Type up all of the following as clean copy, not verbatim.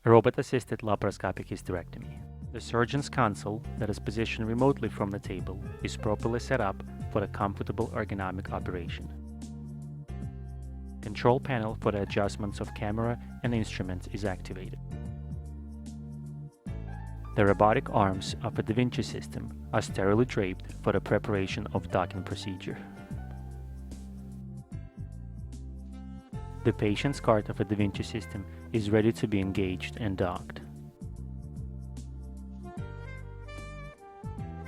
Robot-Assisted Laparoscopic Hysterectomy. The surgeon's console, that is positioned remotely from the table, is properly set up for a comfortable ergonomic operation. Control panel for the adjustments of camera and instruments is activated. The robotic arms of a Da Vinci system are sterilely draped for the preparation of docking procedure. The patient's cart of a Da Vinci system is ready to be engaged and docked.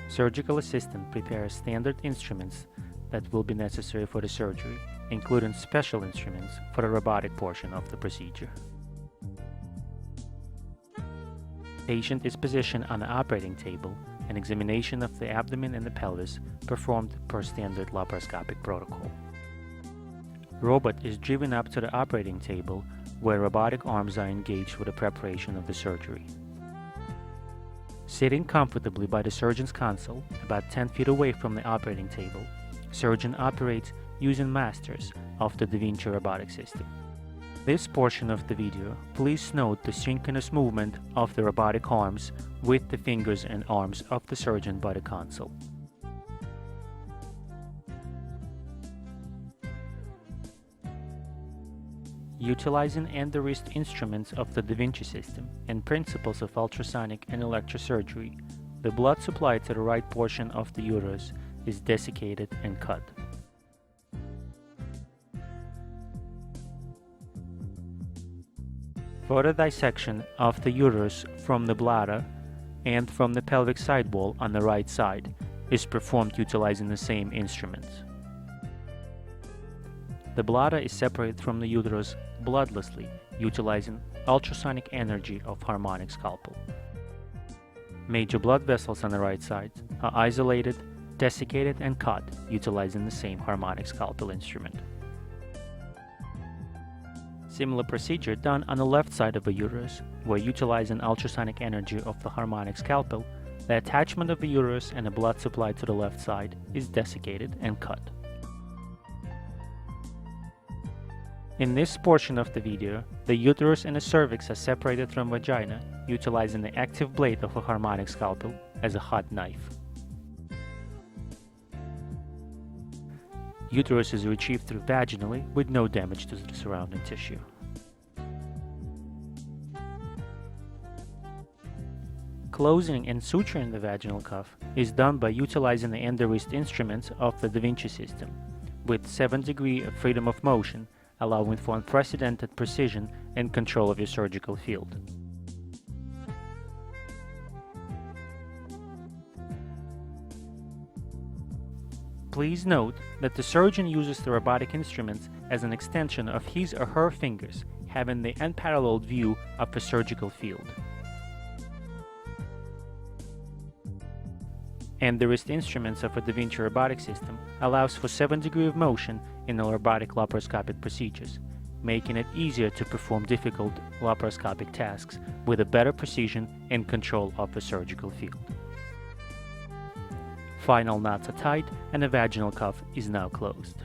Surgical assistant prepares standard instruments that will be necessary for the surgery, including special instruments for the robotic portion of the procedure. Patient is positioned on the operating table, and examination of the abdomen and the pelvis performed per standard laparoscopic protocol. Robot is driven up to the operating table, where robotic arms are engaged for the preparation of the surgery. Sitting comfortably by the surgeon's console, about 10 feet away from the operating table, surgeon operates using masters of the Da Vinci robotic system. This portion of the video, please note the synchronous movement of the robotic arms with the fingers and arms of the surgeon by the console. Utilizing end-the-wrist instruments of the Da Vinci system and principles of ultrasonic and electrosurgery, the blood supply to the right portion of the uterus is desiccated and cut. Further dissection of the uterus from the bladder and from the pelvic sidewall on the right side is performed utilizing the same instruments. The bladder is separated from the uterus bloodlessly, utilizing ultrasonic energy of harmonic scalpel. Major blood vessels on the right side are isolated, desiccated, and cut utilizing the same harmonic scalpel instrument. Similar procedure done on the left side of the uterus, where utilizing ultrasonic energy of the harmonic scalpel, the attachment of the uterus and the blood supply to the left side is desiccated and cut. In this portion of the video, the uterus and the cervix are separated from vagina, utilizing the active blade of a harmonic scalpel as a hot knife. Uterus is retrieved through vaginally with no damage to the surrounding tissue. Closing and suturing the vaginal cuff is done by utilizing the end-the-wrist instruments of the Da Vinci system, with 7 degrees of freedom of motion, allowing for unprecedented precision and control of your surgical field. Please note that the surgeon uses the robotic instruments as an extension of his or her fingers, having the unparalleled view of the surgical field. And the wrist instruments of a Da Vinci robotic system allows for 7 degrees of motion in the robotic laparoscopic procedures, making it easier to perform difficult laparoscopic tasks with a better precision and control of the surgical field. Final knots are tied and the vaginal cuff is now closed.